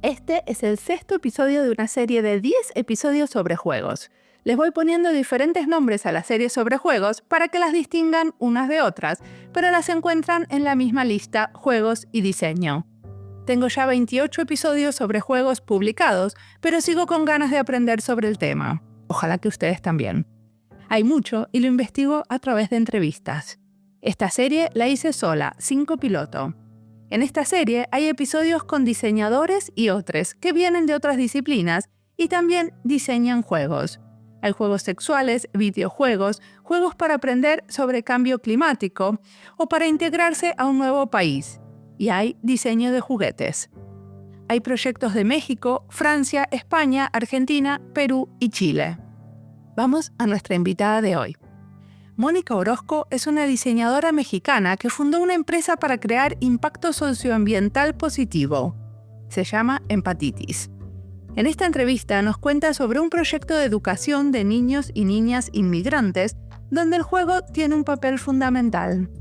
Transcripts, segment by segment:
Este es el 6º episodio de una serie de 10 episodios sobre juegos. Les voy poniendo diferentes nombres a las series sobre juegos para que las distingan unas de otras, pero las encuentran en la misma lista Juegos y Diseño. Tengo ya 28 episodios sobre juegos publicados, pero sigo con ganas de aprender sobre el tema. Ojalá que ustedes también. Hay mucho y lo investigo a través de entrevistas. Esta serie la hice sola, sin copiloto. En esta serie hay episodios con diseñadores y otros que vienen de otras disciplinas y también diseñan juegos. Hay juegos sexuales, videojuegos, juegos para aprender sobre cambio climático o para integrarse a un nuevo país. Y hay diseño de juguetes. Hay proyectos de México, Francia, España, Argentina, Perú y Chile. Vamos a nuestra invitada de hoy. Mónica Orozco es una diseñadora mexicana que fundó una empresa para crear impacto socioambiental positivo. Se llama Empatitis. En esta entrevista nos cuenta sobre un proyecto de educación de niños y niñas inmigrantes donde el juego tiene un papel fundamental.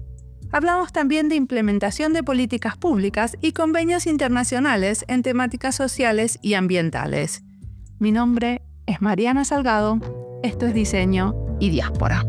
Hablamos también de implementación de políticas públicas y convenios internacionales en temáticas sociales y ambientales. Mi nombre es Mariana Salgado, esto es Diseño y Diáspora.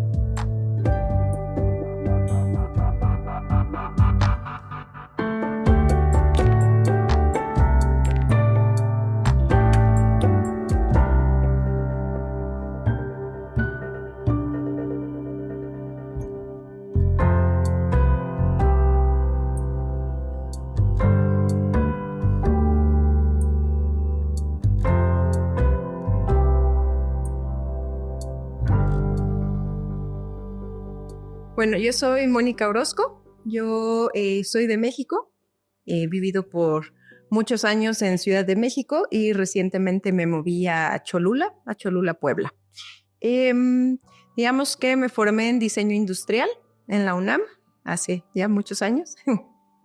Bueno, yo soy Mónica Orozco, yo soy de México, he vivido por muchos años en Ciudad de México y recientemente me moví a Cholula, Puebla. Digamos que me formé en diseño industrial en la UNAM hace ya muchos años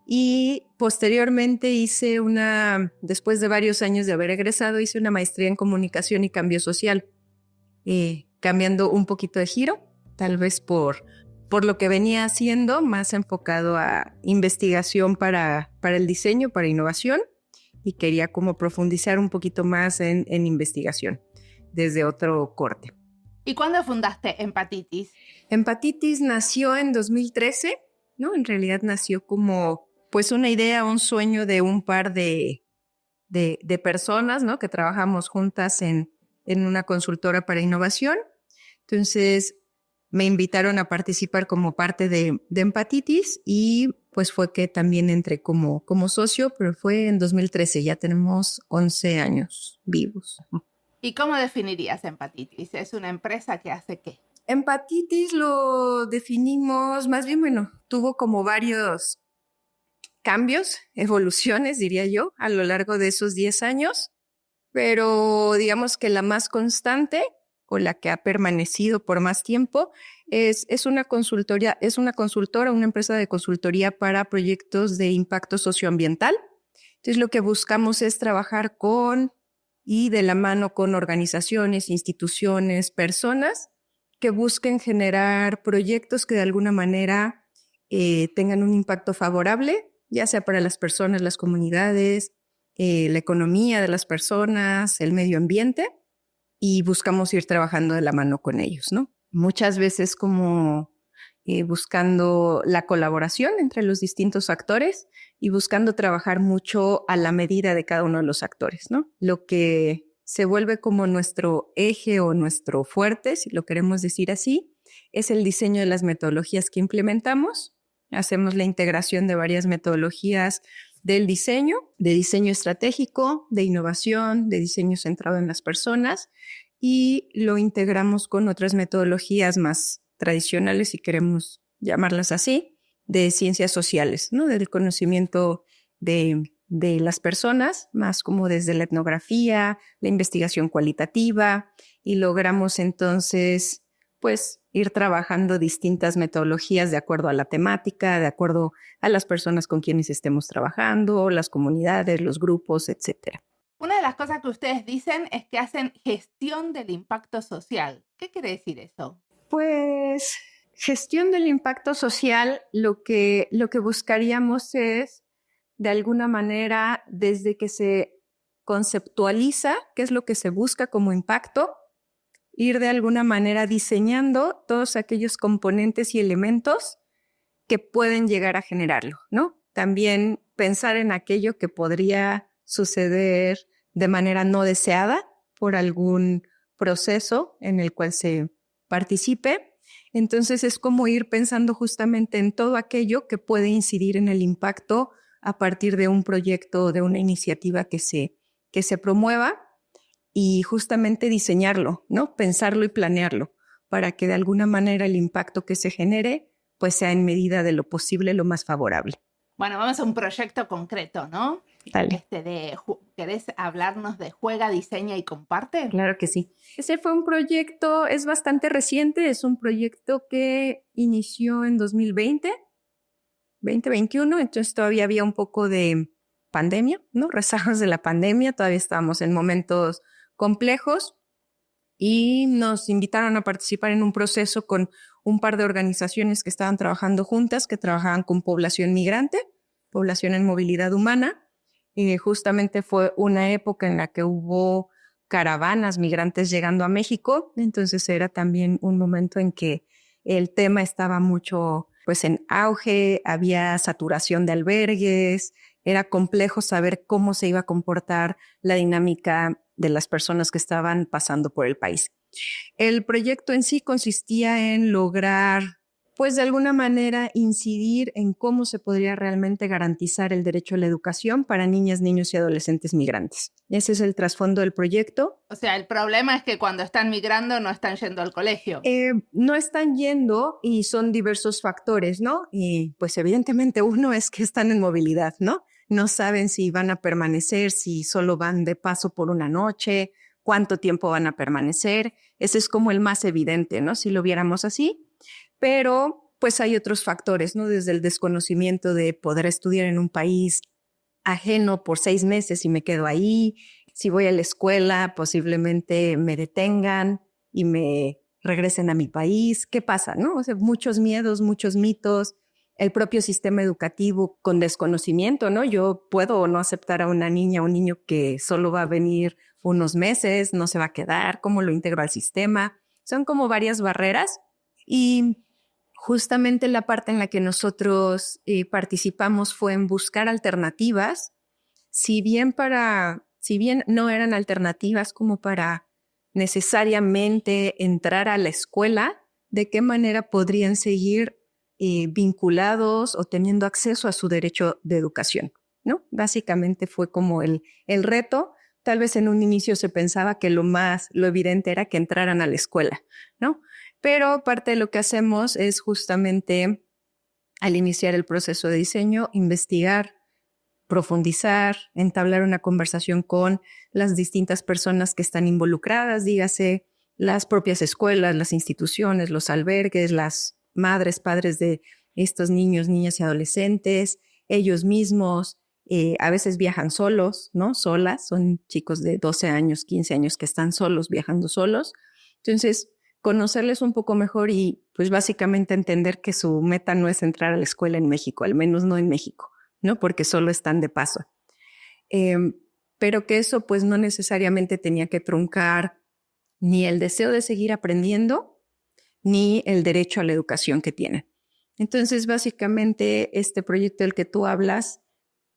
y posteriormente después de varios años de haber egresado, hice una maestría en comunicación y cambio social, cambiando un poquito de giro, tal vez por lo que venía haciendo, más enfocado a investigación para el diseño, para innovación, y quería como profundizar un poquito más en investigación desde otro corte. ¿Y cuándo fundaste Empatitis? Empatitis nació en 2013, ¿no? En realidad nació como pues una idea, un sueño de un par de personas, ¿no? Que trabajamos juntas en una consultora para innovación. Entonces me invitaron a participar como parte de Empatitis y pues fue que también entré como socio, pero fue en 2013, ya tenemos 11 años vivos. ¿Y cómo definirías Empatitis? ¿Es una empresa que hace qué? Empatitis lo definimos, más bien, bueno, tuvo como varios cambios, evoluciones, diría yo, a lo largo de esos 10 años, pero digamos que la más constante o la que ha permanecido por más tiempo, es una consultora, una empresa de consultoría para proyectos de impacto socioambiental. Entonces, lo que buscamos es trabajar con y de la mano con organizaciones, instituciones, personas que busquen generar proyectos que de alguna manera tengan un impacto favorable, ya sea para las personas, las comunidades, la economía de las personas, el medio ambiente, y buscamos ir trabajando de la mano con ellos, ¿no? Muchas veces como buscando la colaboración entre los distintos actores y buscando trabajar mucho a la medida de cada uno de los actores, ¿no? Lo que se vuelve como nuestro eje o nuestro fuerte, si lo queremos decir así, es el diseño de las metodologías que implementamos. Hacemos la integración de varias metodologías del diseño, de diseño estratégico, de innovación, de diseño centrado en las personas, y lo integramos con otras metodologías más tradicionales, si queremos llamarlas así, de ciencias sociales, ¿no? Del conocimiento de las personas, más como desde la etnografía, la investigación cualitativa, y logramos entonces pues ir trabajando distintas metodologías de acuerdo a la temática, de acuerdo a las personas con quienes estemos trabajando, las comunidades, los grupos, etc. Una de las cosas que ustedes dicen es que hacen gestión del impacto social. ¿Qué quiere decir eso? Pues gestión del impacto social, lo que buscaríamos es, de alguna manera, desde que se conceptualiza qué es lo que se busca como impacto, ir de alguna manera diseñando todos aquellos componentes y elementos que pueden llegar a generarlo, ¿no? También pensar en aquello que podría suceder de manera no deseada por algún proceso en el cual se participe. Entonces es como ir pensando justamente en todo aquello que puede incidir en el impacto a partir de un proyecto o de una iniciativa que se promueva y justamente diseñarlo, ¿no? Pensarlo y planearlo para que de alguna manera el impacto que se genere pues sea en medida de lo posible lo más favorable. Bueno, vamos a un proyecto concreto, ¿no? Dale. ¿Querés hablarnos de Juega, Diseña y Comparte? Claro que sí. Ese fue un proyecto, es bastante reciente, es un proyecto que inició en 2021, entonces todavía había un poco de pandemia, ¿no? Rezagos de la pandemia, todavía estábamos en momentos complejos y nos invitaron a participar en un proceso con un par de organizaciones que estaban trabajando juntas, que trabajaban con población migrante, población en movilidad humana. Justamente fue una época en la que hubo caravanas migrantes llegando a México, entonces era también un momento en que el tema estaba mucho pues en auge, había saturación de albergues, era complejo saber cómo se iba a comportar la dinámica de las personas que estaban pasando por el país. El proyecto en sí consistía en lograr, pues de alguna manera, incidir en cómo se podría realmente garantizar el derecho a la educación para niñas, niños y adolescentes migrantes. Ese es el trasfondo del proyecto. O sea, el problema es que cuando están migrando no están yendo al colegio. No están yendo y son diversos factores, ¿no? Y pues evidentemente uno es que están en movilidad, ¿no? No saben si van a permanecer, si solo van de paso por una noche, cuánto tiempo van a permanecer. Ese es como el más evidente, ¿no? Si lo viéramos así. Pero pues hay otros factores, ¿no? Desde el desconocimiento de poder estudiar en un país ajeno por 6 meses y me quedo ahí. Si voy a la escuela, posiblemente me detengan y me regresen a mi país. ¿Qué pasa, no? O sea, muchos miedos, muchos mitos, el propio sistema educativo con desconocimiento, ¿no? Yo puedo o no aceptar a una niña o un niño que solo va a venir unos meses, no se va a quedar, ¿cómo lo integro al sistema? Son como varias barreras y justamente la parte en la que nosotros participamos fue en buscar alternativas, si bien no eran alternativas como para necesariamente entrar a la escuela, de qué manera podrían seguir vinculados o teniendo acceso a su derecho de educación, ¿no? Básicamente fue como el reto. Tal vez en un inicio se pensaba que lo evidente era que entraran a la escuela, ¿no? Pero parte de lo que hacemos es justamente, al iniciar el proceso de diseño, investigar, profundizar, entablar una conversación con las distintas personas que están involucradas, dígase las propias escuelas, las instituciones, los albergues, las madres, padres de estos niños, niñas y adolescentes, ellos mismos. A veces viajan solos, ¿no? Solas, son chicos de 12 años, 15 años que están solos, viajando solos. Entonces, conocerles un poco mejor y pues básicamente entender que su meta no es entrar a la escuela en México, al menos no en México, ¿no? Porque solo están de paso. Pero que eso pues no necesariamente tenía que truncar ni el deseo de seguir aprendiendo, ni el derecho a la educación que tienen. Entonces, básicamente, este proyecto del que tú hablas,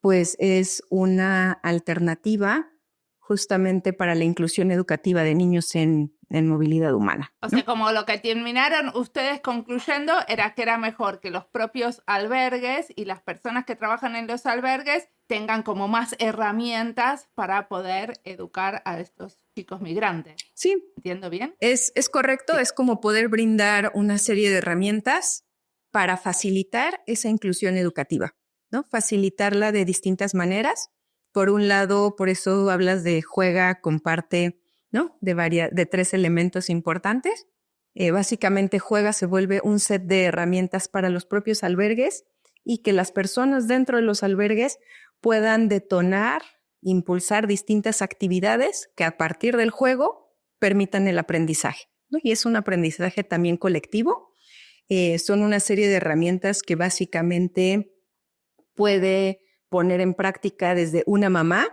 pues es una alternativa justamente para la inclusión educativa de niños en movilidad humana, ¿no? O sea, como lo que terminaron ustedes concluyendo era que era mejor que los propios albergues y las personas que trabajan en los albergues tengan como más herramientas para poder educar a estos chicos migrantes. Sí. ¿Entiendo bien? Es correcto, sí. Es como poder brindar una serie de herramientas para facilitar esa inclusión educativa, ¿no? Facilitarla de distintas maneras. Por un lado, por eso hablas de juega, comparte, ¿no? De 3 elementos importantes. Básicamente juega se vuelve un set de herramientas para los propios albergues y que las personas dentro de los albergues puedan detonar, impulsar distintas actividades que a partir del juego permitan el aprendizaje, ¿no? Y es un aprendizaje también colectivo. Son una serie de herramientas que básicamente puede poner en práctica desde una mamá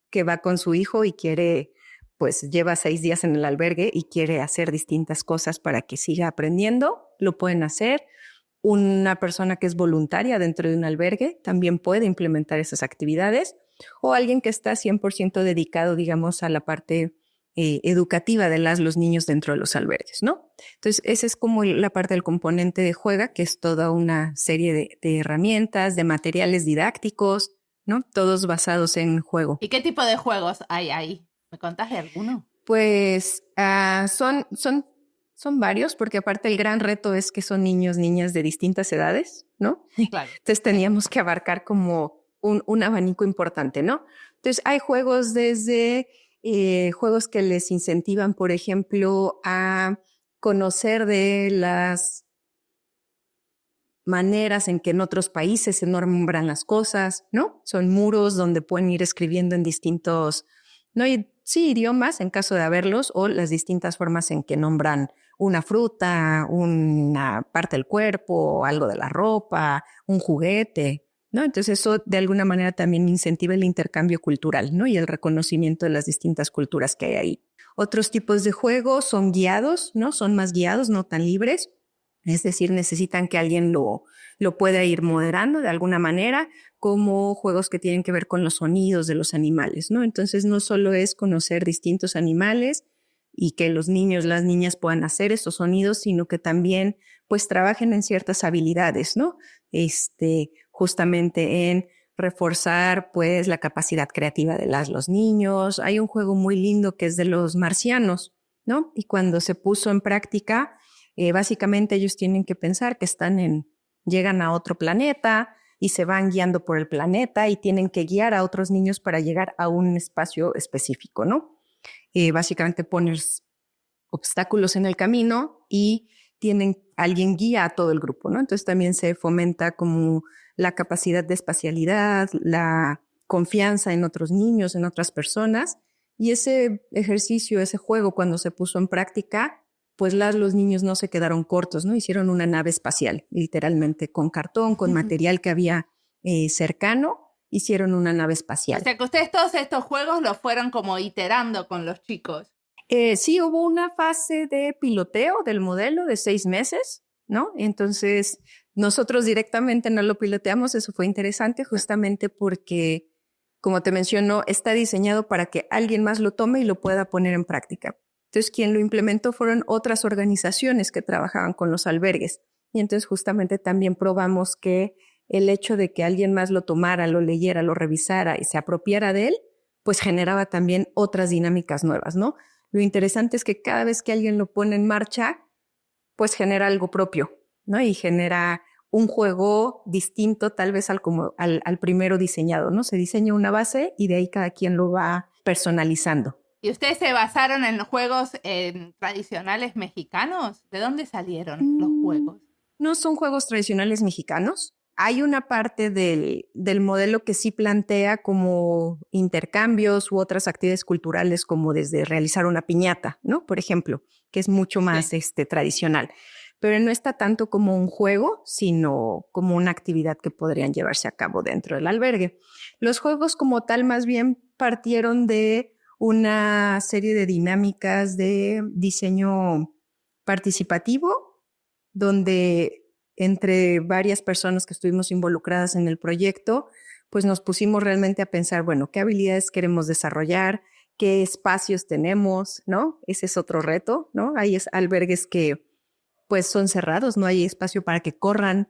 que va con su hijo y quiere, pues lleva 6 días en el albergue y quiere hacer distintas cosas para que siga aprendiendo, lo pueden hacer. Una persona que es voluntaria dentro de un albergue también puede implementar esas actividades, o alguien que está 100% dedicado, digamos, a la parte educativa de los niños dentro de los albergues, ¿no? Entonces, esa es como la parte del componente de juega, que es toda una serie de herramientas, de materiales didácticos, ¿no? Todos basados en juego. ¿Y qué tipo de juegos hay ahí? ¿Me contás de alguno? Pues son varios, porque aparte el gran reto es que son niños, niñas de distintas edades, ¿no? Claro. Entonces teníamos que abarcar como un abanico importante, ¿no? Entonces hay juegos desde juegos que les incentivan, por ejemplo, a conocer de las maneras en que en otros países se nombran las cosas, ¿no? Son muros donde pueden ir escribiendo en distintos, no hay, sí, idiomas en caso de haberlos, o las distintas formas en que nombran una fruta, una parte del cuerpo, algo de la ropa, un juguete, ¿no? Entonces eso de alguna manera también incentiva el intercambio cultural, ¿no? Y el reconocimiento de las distintas culturas que hay ahí. Otros tipos de juegos son guiados, ¿no? Son más guiados, no tan libres. Es decir, necesitan que alguien lo pueda ir moderando de alguna manera, como juegos que tienen que ver con los sonidos de los animales, ¿no? Entonces no solo es conocer distintos animales y que los niños, las niñas puedan hacer estos sonidos, sino que también pues trabajen en ciertas habilidades, ¿no? Justamente en reforzar pues la capacidad creativa de los niños. Hay un juego muy lindo que es de los marcianos, ¿no? Y cuando se puso en práctica, básicamente ellos tienen que pensar que llegan a otro planeta y se van guiando por el planeta y tienen que guiar a otros niños para llegar a un espacio específico, ¿no? Básicamente pones obstáculos en el camino y alguien guía a todo el grupo, ¿no? Entonces también se fomenta como la capacidad de espacialidad, la confianza en otros niños, en otras personas, y ese ejercicio, ese juego, cuando se puso en práctica, pues los niños no se quedaron cortos, ¿no? Hicieron una nave espacial, literalmente, con cartón, con material que había cercano, hicieron una nave espacial. O sea que ustedes todos estos juegos los fueron como iterando con los chicos. Sí, hubo una fase de piloteo del modelo de 6 meses, ¿no? Entonces, nosotros directamente no lo piloteamos, eso fue interesante justamente porque, como te menciono, está diseñado para que alguien más lo tome y lo pueda poner en práctica. Entonces, quien lo implementó fueron otras organizaciones que trabajaban con los albergues. Y entonces justamente también probamos que el hecho de que alguien más lo tomara, lo leyera, lo revisara y se apropiara de él, pues generaba también otras dinámicas nuevas, ¿no? Lo interesante es que cada vez que alguien lo pone en marcha, pues genera algo propio, ¿no? Y genera un juego distinto tal vez al primero diseñado, ¿no? Se diseña una base y de ahí cada quien lo va personalizando. ¿Y ustedes se basaron en los juegos tradicionales mexicanos? ¿De dónde salieron los juegos? No son juegos tradicionales mexicanos. Hay una parte del modelo que sí plantea como intercambios u otras actividades culturales, como desde realizar una piñata, ¿no? Por ejemplo, que es mucho más tradicional. Pero no está tanto como un juego, sino como una actividad que podrían llevarse a cabo dentro del albergue. Los juegos como tal más bien partieron de una serie de dinámicas de diseño participativo, donde entre varias personas que estuvimos involucradas en el proyecto, pues nos pusimos realmente a pensar, bueno, ¿qué habilidades queremos desarrollar? ¿Qué espacios tenemos? ¿No? Ese es otro reto, ¿no? Hay albergues que pues son cerrados, no hay espacio para que corran,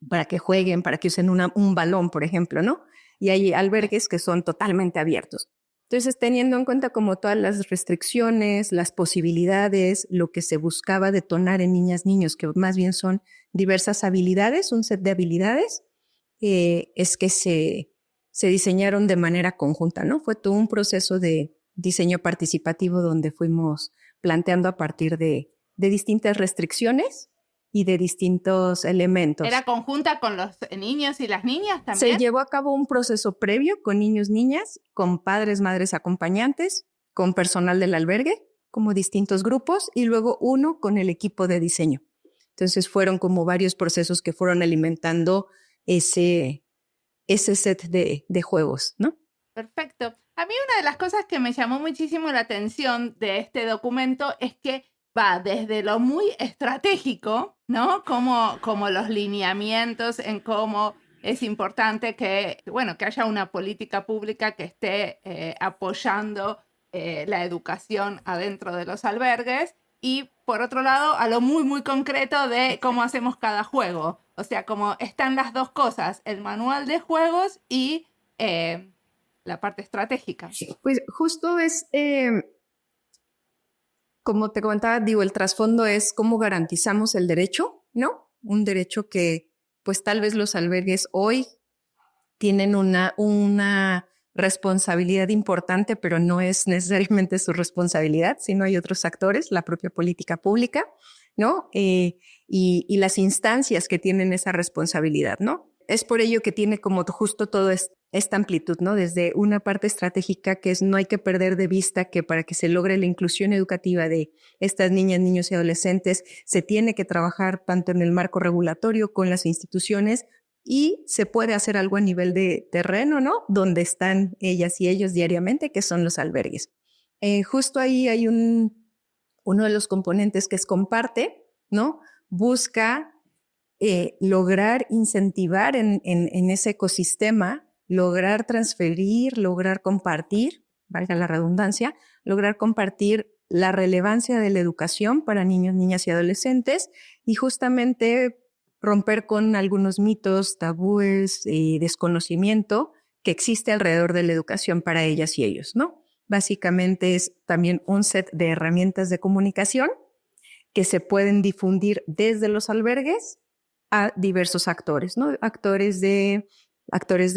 para que jueguen, para que usen un balón, por ejemplo, ¿no? Y hay albergues que son totalmente abiertos. Entonces, teniendo en cuenta como todas las restricciones, las posibilidades, lo que se buscaba detonar en niñas, niños, que más bien son diversas habilidades, un set de habilidades, es que se diseñaron de manera conjunta, ¿no? Fue todo un proceso de diseño participativo donde fuimos planteando a partir de distintas restricciones y de distintos elementos. ¿Era conjunta con los niños y las niñas también? Se llevó a cabo un proceso previo con niños, niñas, con padres, madres acompañantes, con personal del albergue, como distintos grupos, y luego uno con el equipo de diseño. Entonces fueron como varios procesos que fueron alimentando ese set de juegos, ¿no? Perfecto. A mí una de las cosas que me llamó muchísimo la atención de este documento es que va desde lo muy estratégico, ¿no? Como los lineamientos en cómo es importante que, bueno, que haya una política pública que esté apoyando la educación adentro de los albergues y, por otro lado, a lo muy, muy concreto de cómo hacemos cada juego. O sea, como están las dos cosas, el manual de juegos y la parte estratégica. Pues justo es, como te comentaba, digo, el trasfondo es cómo garantizamos el derecho, ¿no? Un derecho que pues tal vez los albergues hoy tienen una responsabilidad importante, pero no es necesariamente su responsabilidad, sino hay otros actores, la propia política pública, ¿no? Y las instancias que tienen esa responsabilidad, ¿no? Es por ello que tiene como justo todo esta amplitud, ¿no? Desde una parte estratégica que es no hay que perder de vista que para que se logre la inclusión educativa de estas niñas, niños y adolescentes, se tiene que trabajar tanto en el marco regulatorio con las instituciones y se puede hacer algo a nivel de terreno, ¿no? Donde están ellas y ellos diariamente, que son los albergues. Justo ahí hay uno de los componentes que es comparte, ¿no? Busca lograr incentivar en ese ecosistema, lograr transferir, lograr compartir, valga la redundancia, lograr compartir la relevancia de la educación para niños, niñas y adolescentes y justamente romper con algunos mitos, tabúes y desconocimiento que existe alrededor de la educación para ellas y ellos, ¿no? Básicamente es también un set de herramientas de comunicación que se pueden difundir desde los albergues a diversos actores, ¿no? Actores de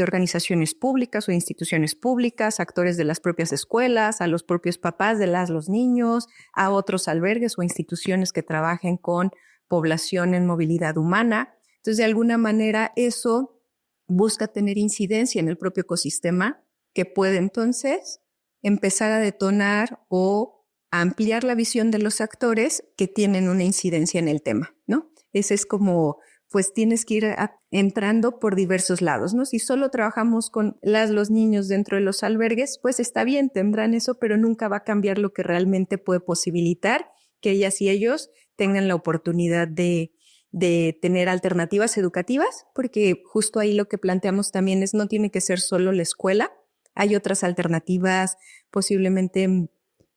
organizaciones públicas o instituciones públicas, actores de las propias escuelas, a los propios papás de los niños, a otros albergues o instituciones que trabajen con población en movilidad humana. Entonces, de alguna manera, eso busca tener incidencia en el propio ecosistema que puede entonces empezar a detonar o a ampliar la visión de los actores que tienen una incidencia en el tema, ¿no? Ese es como, pues tienes que ir entrando por diversos lados, ¿no? Si solo trabajamos con los niños dentro de los albergues, pues está bien, tendrán eso, pero nunca va a cambiar lo que realmente puede posibilitar que ellas y ellos tengan la oportunidad de tener alternativas educativas, porque justo ahí lo que planteamos también es no tiene que ser solo la escuela, hay otras alternativas posiblemente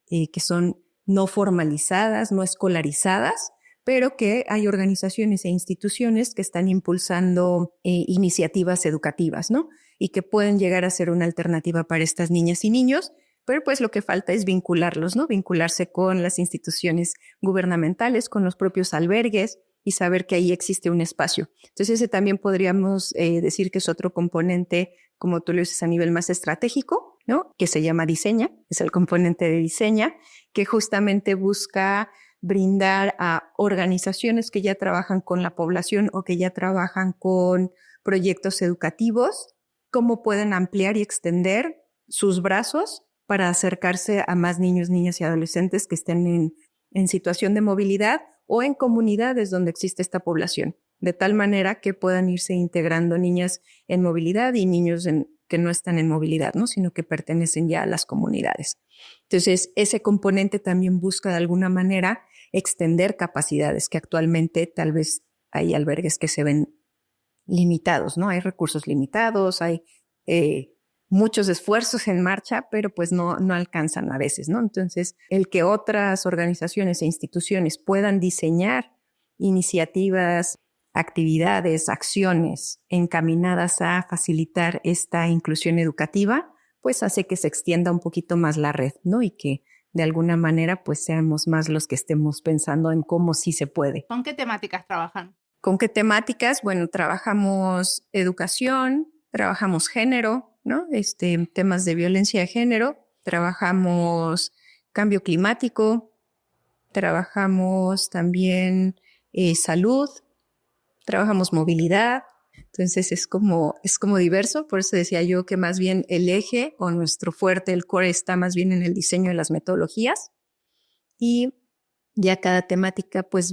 que son no formalizadas, no escolarizadas, pero que hay organizaciones e instituciones que están impulsando iniciativas educativas, ¿no? Y que pueden llegar a ser una alternativa para estas niñas y niños, pero pues lo que falta es vincularlos, ¿no? Vincularse con las instituciones gubernamentales, con los propios albergues y saber que ahí existe un espacio. Entonces ese también podríamos decir que es otro componente, como tú lo dices, a nivel más estratégico, ¿no? Que se llama Diseña, es el componente de Diseña, que justamente busca brindar a organizaciones que ya trabajan con la población o que ya trabajan con proyectos educativos, cómo pueden ampliar y extender sus brazos para acercarse a más niños, niñas y adolescentes que estén en situación de movilidad o en comunidades donde existe esta población, de tal manera que puedan irse integrando niñas en movilidad y niños que no están en movilidad, ¿no? Sino que pertenecen ya a las comunidades. Entonces, ese componente también busca de alguna manera extender capacidades que actualmente tal vez hay albergues que se ven limitados, ¿no? Hay recursos limitados, hay muchos esfuerzos en marcha, pero pues no alcanzan a veces, ¿no? Entonces, el que otras organizaciones e instituciones puedan diseñar iniciativas, actividades, acciones encaminadas a facilitar esta inclusión educativa, pues hace que se extienda un poquito más la red, ¿no? Y que de alguna manera pues seamos más los que estemos pensando en cómo sí se puede. ¿Con qué temáticas trabajan? ¿Con qué temáticas? Bueno, trabajamos educación, trabajamos género, ¿no? Temas de violencia de género, trabajamos cambio climático, trabajamos también salud, trabajamos movilidad. Entonces es como diverso, por eso decía yo que más bien el eje o nuestro fuerte, el core, está más bien en el diseño de las metodologías y ya cada temática pues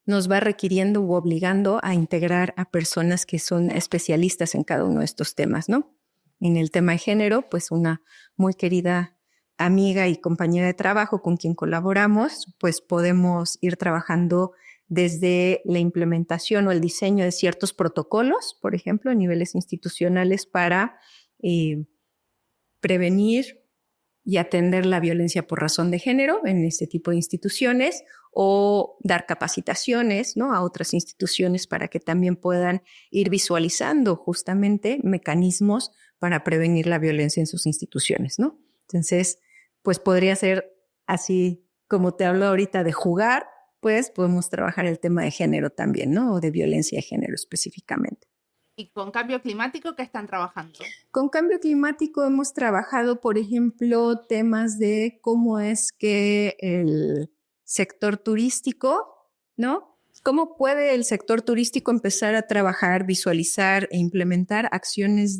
nos va requiriendo u obligando a integrar a personas que son especialistas en cada uno de estos temas, ¿no? en el tema de género, pues una muy querida amiga y compañera de trabajo con quien colaboramos, pues podemos ir trabajando desde la implementación o el diseño de ciertos protocolos, por ejemplo, a niveles institucionales para prevenir y atender la violencia por razón de género en este tipo de instituciones, o dar capacitaciones, ¿no?, a otras instituciones para que también puedan ir visualizando justamente mecanismos para prevenir la violencia en sus instituciones, ¿no? Entonces, pues podría ser así como te hablo ahorita de jugar, pues podemos trabajar el tema de género también, ¿no?, o de violencia de género específicamente. ¿Y con cambio climático qué están trabajando? Con cambio climático hemos trabajado, por ejemplo, temas de cómo es que el sector turístico, ¿no? ¿Cómo puede el sector turístico empezar a trabajar, visualizar e implementar acciones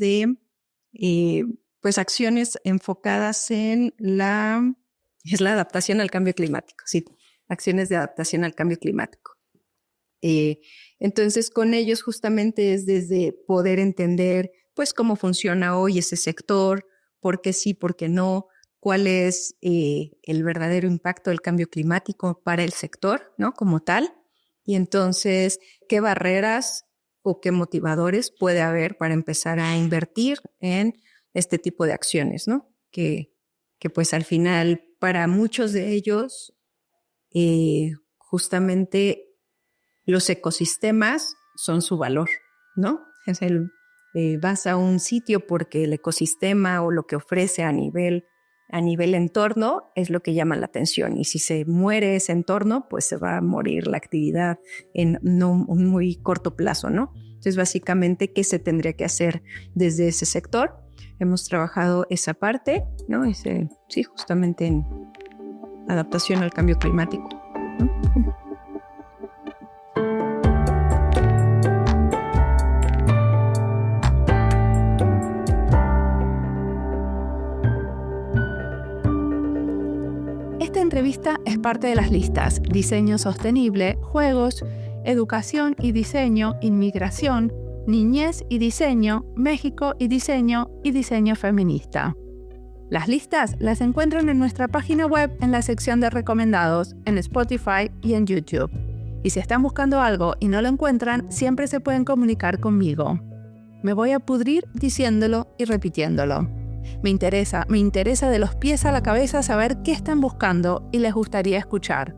pues acciones enfocadas en la adaptación al cambio climático, sí, acciones de adaptación al cambio climático. Entonces, con ellos justamente es desde poder entender, pues, cómo funciona hoy ese sector, por qué sí, por qué no, cuál es el verdadero impacto del cambio climático para el sector, ¿no?, como tal. Y entonces, ¿qué barreras o qué motivadores puede haber para empezar a invertir en este tipo de acciones, ¿no? Que pues al final, para muchos de ellos, justamente los ecosistemas son su valor, ¿no? Es vas a un sitio porque el ecosistema o lo que ofrece a nivel entorno es lo que llama la atención. Y si se muere ese entorno, pues se va a morir la actividad en un muy corto plazo, ¿no? Entonces, básicamente, ¿qué se tendría que hacer desde ese sector? Hemos trabajado esa parte, ¿no? Sí, justamente en adaptación al cambio climático, ¿no? Esta entrevista es parte de las listas Diseño Sostenible, Juegos, Educación y Diseño, Inmigración, Niñez y Diseño, México y Diseño Feminista. Las listas las encuentran en nuestra página web en la sección de recomendados, en Spotify y en YouTube. Y si están buscando algo y no lo encuentran, siempre se pueden comunicar conmigo. Me voy a pudrir diciéndolo y repitiéndolo. Me interesa de los pies a la cabeza saber qué están buscando y les gustaría escuchar.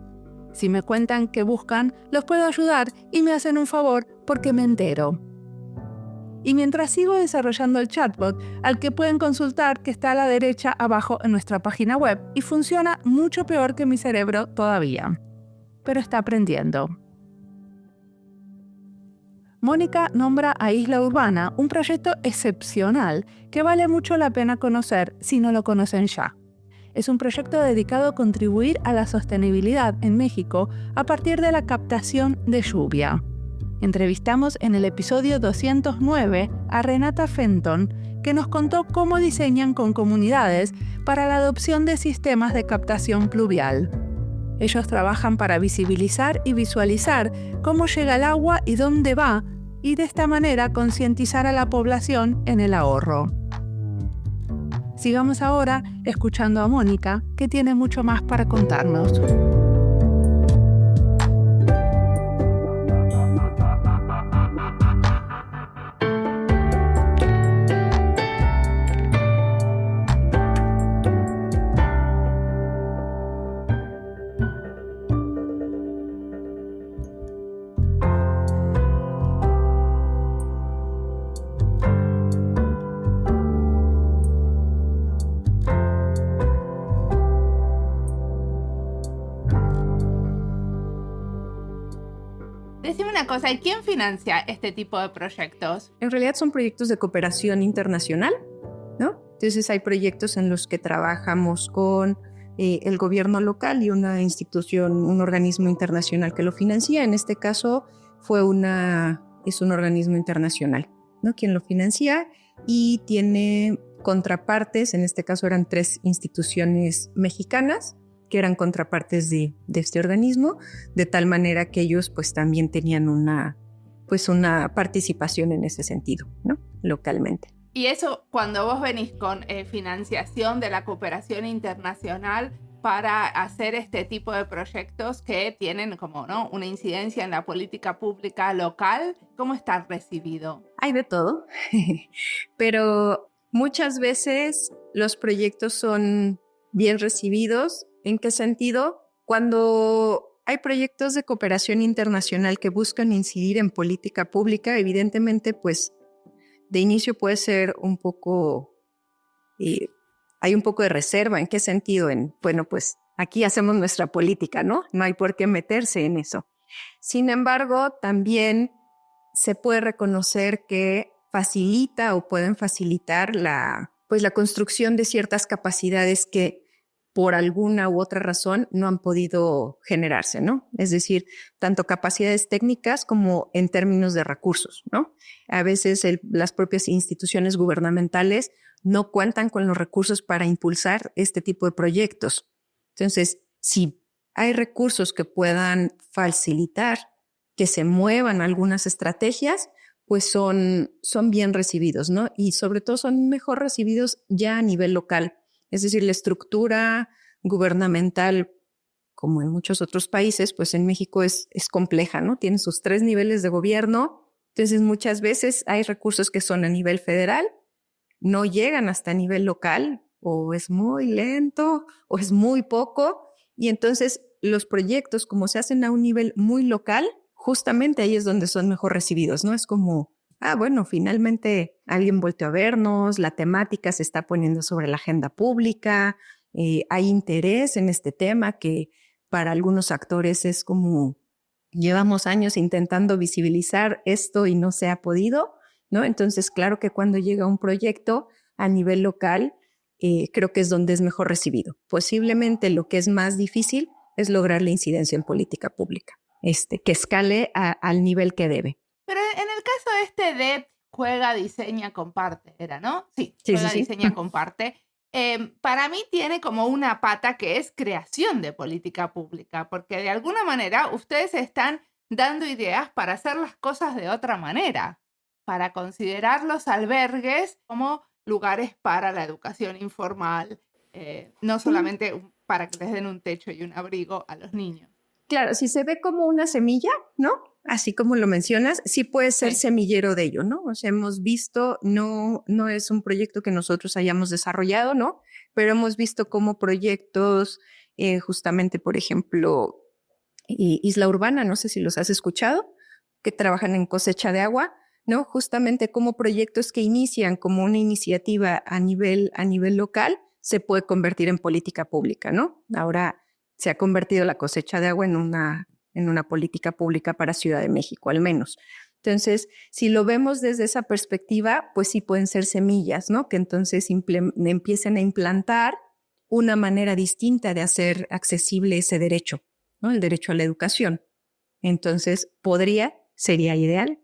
Si me cuentan qué buscan, los puedo ayudar y me hacen un favor porque me entero. Y mientras sigo desarrollando el chatbot, al que pueden consultar, que está a la derecha abajo en nuestra página web y funciona mucho peor que mi cerebro todavía. Pero está aprendiendo. Mónica nombra a Isla Urbana, un proyecto excepcional que vale mucho la pena conocer si no lo conocen ya. Es un proyecto dedicado a contribuir a la sostenibilidad en México a partir de la captación de lluvia. Entrevistamos en el episodio 209 a Renata Fenton, que nos contó cómo diseñan con comunidades para la adopción de sistemas de captación pluvial. Ellos trabajan para visibilizar y visualizar cómo llega el agua y dónde va, y de esta manera concientizar a la población en el ahorro. Sigamos ahora escuchando a Mónica, que tiene mucho más para contarnos. Decime una cosa, ¿y quién financia este tipo de proyectos? En realidad son proyectos de cooperación internacional, ¿no? Entonces hay proyectos en los que trabajamos con el gobierno local y una institución, un organismo internacional que lo financia. En este caso es un organismo internacional, ¿no?, quien lo financia, y tiene contrapartes. En este caso eran 3 instituciones mexicanas que eran contrapartes de este organismo, de tal manera que ellos pues también tenían una participación en ese sentido, ¿no?, localmente. Y eso, cuando vos venís con financiación de la cooperación internacional para hacer este tipo de proyectos que tienen como, ¿no?, una incidencia en la política pública local, ¿cómo está recibido? Hay de todo, pero muchas veces los proyectos son bien recibidos. ¿En qué sentido? Cuando hay proyectos de cooperación internacional que buscan incidir en política pública, evidentemente, pues de inicio puede ser un poco, hay un poco de reserva. ¿En qué sentido? Bueno, pues aquí hacemos nuestra política, ¿no? No hay por qué meterse en eso. Sin embargo, también se puede reconocer que facilita o pueden facilitar la construcción de ciertas capacidades que por alguna u otra razón no han podido generarse, ¿no? Es decir, tanto capacidades técnicas como en términos de recursos, ¿no? A veces las propias instituciones gubernamentales no cuentan con los recursos para impulsar este tipo de proyectos. Entonces, si hay recursos que puedan facilitar que se muevan algunas estrategias, pues son bien recibidos, ¿no? Y sobre todo son mejor recibidos ya a nivel local. Es decir, la estructura gubernamental, como en muchos otros países, pues en México es compleja, ¿no? Tiene sus 3 niveles de gobierno. Entonces, muchas veces hay recursos que son a nivel federal, no llegan hasta nivel local, o es muy lento, o es muy poco. Y entonces los proyectos, como se hacen a un nivel muy local, justamente ahí es donde son mejor recibidos, ¿no? Es como, bueno, finalmente alguien volteó a vernos, la temática se está poniendo sobre la agenda pública, hay interés en este tema que para algunos actores es como, llevamos años intentando visibilizar esto y no se ha podido, ¿no? Entonces, claro que cuando llega un proyecto a nivel local, creo que es donde es mejor recibido. Posiblemente lo que es más difícil es lograr la incidencia en política pública, que escale al nivel que debe. Pero en el caso de juega, diseña, comparte, ¿era, no? Sí, Sí, juega, sí, sí. diseña, comparte. Para mí tiene como una pata que es creación de política pública, porque de alguna manera ustedes están dando ideas para hacer las cosas de otra manera, para considerar los albergues como lugares para la educación informal, no solamente para que les den un techo y un abrigo a los niños. Claro, si se ve como una semilla, ¿no? Así como lo mencionas, sí puede ser Sí. semillero de ello, ¿no? O sea, hemos visto, no es un proyecto que nosotros hayamos desarrollado, ¿no? Pero hemos visto como proyectos, justamente, por ejemplo, Isla Urbana, no sé si los has escuchado, que trabajan en cosecha de agua, ¿no? Justamente como proyectos que inician como una iniciativa a nivel local, se puede convertir en política pública, ¿no? Ahora se ha convertido la cosecha de agua en una política pública para Ciudad de México, al menos. Entonces, si lo vemos desde esa perspectiva, pues sí pueden ser semillas, ¿no? Que entonces empiecen a implantar una manera distinta de hacer accesible ese derecho, ¿no? El derecho a la educación. Entonces, sería ideal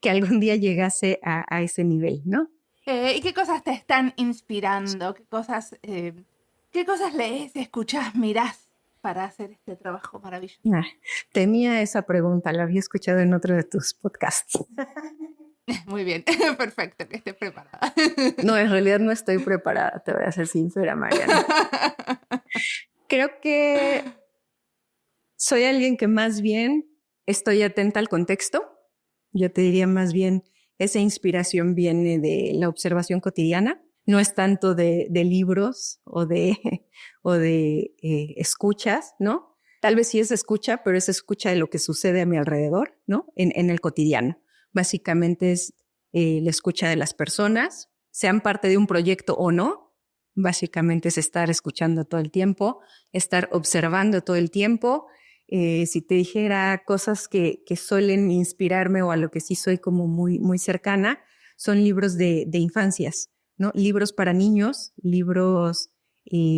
que algún día llegase a ese nivel, ¿no? ¿Y qué cosas te están inspirando? ¿Qué cosas lees, escuchás, mirás para hacer este trabajo maravilloso? Temía esa pregunta, la había escuchado en otro de tus podcasts. Muy bien, perfecto, que estés preparada. No, en realidad no estoy preparada, te voy a ser sincera, Mariana. Creo que soy alguien que más bien estoy atenta al contexto. Yo te diría más bien, esa inspiración viene de la observación cotidiana. No es tanto de libros o de escuchas, ¿no? Tal vez sí es escucha, pero es escucha de lo que sucede a mi alrededor, ¿no? En el cotidiano. Básicamente es la escucha de las personas, sean parte de un proyecto o no. Básicamente es estar escuchando todo el tiempo, estar observando todo el tiempo. Si te dijera cosas que suelen inspirarme o a lo que sí soy como muy, muy cercana, son libros de infancias, ¿no? Libros para niños, libros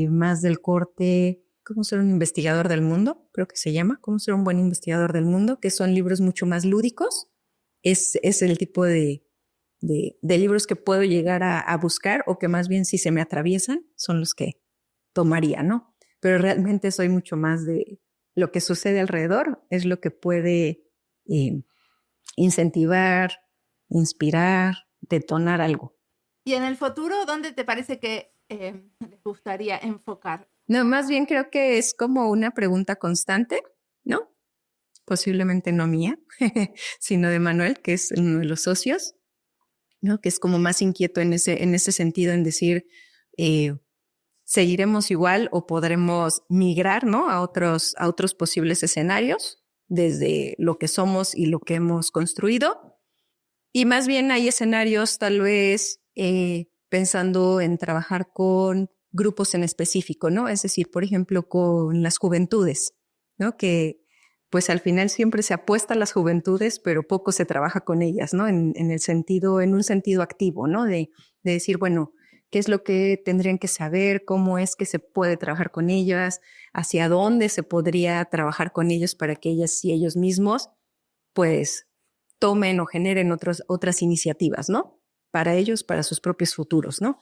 más del corte, ¿cómo ser un investigador del mundo? Creo que se llama, ¿cómo ser un buen investigador del mundo? Que son libros mucho más lúdicos. Es el tipo de libros que puedo llegar a buscar, o que más bien si se me atraviesan son los que tomaría, ¿no? Pero realmente soy mucho más de lo que sucede alrededor, es lo que puede incentivar, inspirar, detonar algo. Y en el futuro, ¿dónde te parece que les gustaría enfocar? No, más bien creo que es como una pregunta constante, ¿no? Posiblemente no mía, sino de Manuel, que es uno de los socios, ¿no? Que es como más inquieto en ese sentido, en decir, seguiremos igual o podremos migrar, ¿no? A otros posibles escenarios desde lo que somos y lo que hemos construido. Y más bien hay escenarios tal vez pensando en trabajar con grupos en específico, ¿no? Es decir, por ejemplo, con las juventudes, ¿no? Que pues al final siempre se apuesta a las juventudes, pero poco se trabaja con ellas, ¿no? En un sentido activo, ¿no? De decir, bueno, ¿qué es lo que tendrían que saber? ¿Cómo es que se puede trabajar con ellas? ¿Hacia dónde se podría trabajar con ellos para que ellas y ellos mismos, pues, tomen o generen otras iniciativas, ¿no? Para ellos, para sus propios futuros, ¿no?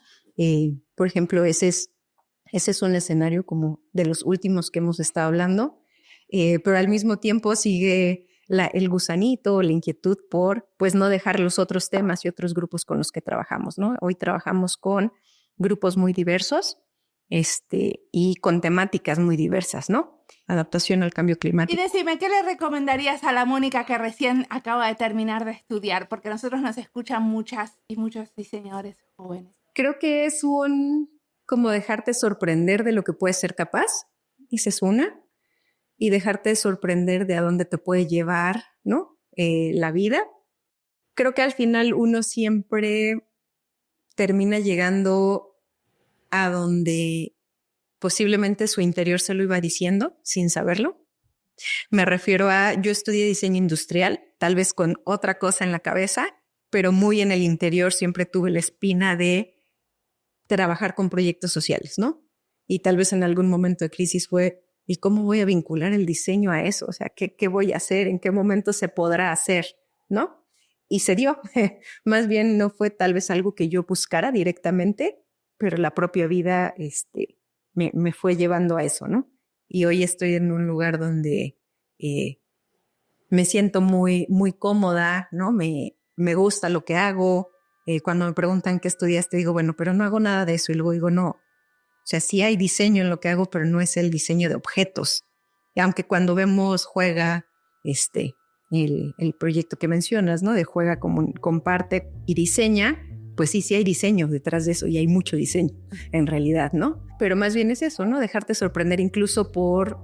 Por ejemplo, ese es un escenario como de los últimos que hemos estado hablando, pero al mismo tiempo sigue el gusanito, la inquietud por, pues, no dejar los otros temas y otros grupos con los que trabajamos, ¿no? Hoy trabajamos con grupos muy diversos, y con temáticas muy diversas, ¿no? Adaptación al cambio Y climático. decime, ¿qué le recomendarías a la Mónica que recién acaba de terminar de estudiar? Porque nosotros nos escuchan muchas y muchos diseñadores jóvenes. Creo que es como dejarte sorprender de lo que puedes ser capaz, esa es una, y dejarte sorprender de a dónde te puede llevar, ¿no? La vida. Creo que al final uno siempre termina llegando a donde posiblemente su interior se lo iba diciendo sin saberlo. Me refiero yo estudié diseño industrial, tal vez con otra cosa en la cabeza, pero muy en el interior siempre tuve la espina de trabajar con proyectos sociales, ¿no? Y tal vez en algún momento de crisis fue, ¿y cómo voy a vincular el diseño a eso? O sea, ¿qué voy a hacer? ¿En qué momento se podrá hacer? ¿No? Y se dio. Más bien no fue tal vez algo que yo buscara directamente, pero la propia vida me fue llevando a eso, ¿no? Y hoy estoy en un lugar donde me siento muy, muy cómoda, ¿no? Me gusta lo que hago. Cuando me preguntan qué estudiaste, digo, bueno, pero no hago nada de eso. Y luego digo, no. O sea, sí hay diseño en lo que hago, pero no es el diseño de objetos. Y aunque cuando vemos Juega, el proyecto que mencionas, ¿no? De Juega, comparte y diseña, pues sí hay diseño detrás de eso y hay mucho diseño en realidad, ¿no? Pero más bien es eso, ¿no? Dejarte sorprender incluso por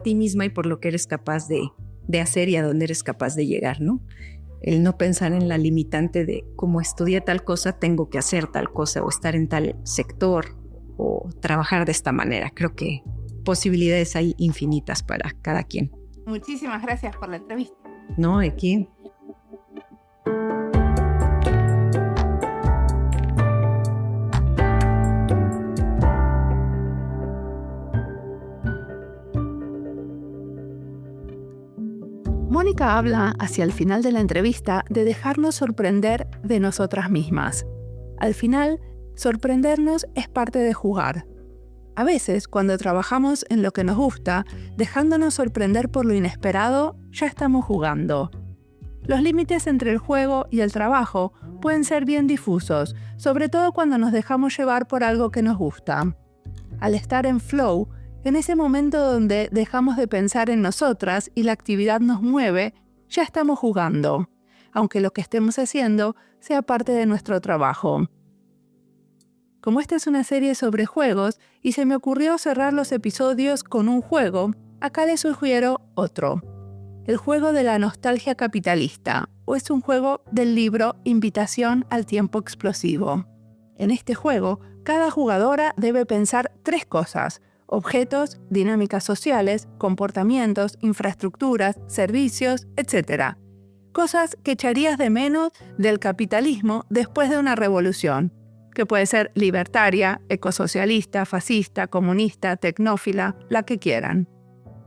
ti misma y por lo que eres capaz de hacer y a dónde eres capaz de llegar, ¿no? El no pensar en la limitante de como estudié tal cosa, tengo que hacer tal cosa o estar en tal sector o trabajar de esta manera. Creo que posibilidades hay infinitas para cada quien. Muchísimas gracias por la entrevista. No, aquí. Mónica habla hacia el final de la entrevista de dejarnos sorprender de nosotras mismas. Al final, sorprendernos es parte de jugar. A veces, cuando trabajamos en lo que nos gusta, dejándonos sorprender por lo inesperado, ya estamos jugando. Los límites entre el juego y el trabajo pueden ser bien difusos, sobre todo cuando nos dejamos llevar por algo que nos gusta. Al estar en flow, en ese momento donde dejamos de pensar en nosotras y la actividad nos mueve, ya estamos jugando, aunque lo que estemos haciendo sea parte de nuestro trabajo. Como esta es una serie sobre juegos y se me ocurrió cerrar los episodios con un juego, acá les sugiero otro. El juego de la nostalgia capitalista, o es un juego del libro Invitación al tiempo explosivo. En este juego, cada jugadora debe pensar 3 cosas: objetos, dinámicas sociales, comportamientos, infraestructuras, servicios, etc. Cosas que echarías de menos del capitalismo después de una revolución, que puede ser libertaria, ecosocialista, fascista, comunista, tecnófila, la que quieran.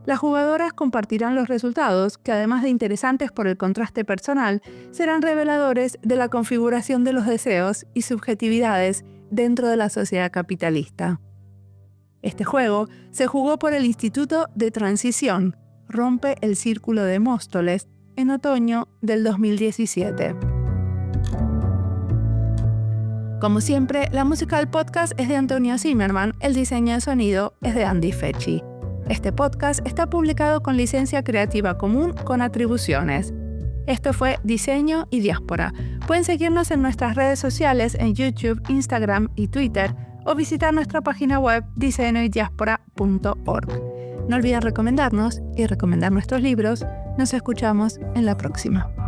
Las jugadoras compartirán los resultados, que además de interesantes por el contraste personal, serán reveladores de la configuración de los deseos y subjetividades dentro de la sociedad capitalista. Este juego se jugó por el Instituto de Transición, Rompe el Círculo de Móstoles, en otoño del 2017. Como siempre, la música del podcast es de Antonio Zimmerman, el diseño de sonido es de Andy Fechi. Este podcast está publicado con licencia creativa común con atribuciones. Esto fue Diseño y Diáspora. Pueden seguirnos en nuestras redes sociales en YouTube, Instagram y Twitter o visitar nuestra página web diseñoydiaspora.org. No olviden recomendarnos y recomendar nuestros libros. Nos escuchamos en la próxima.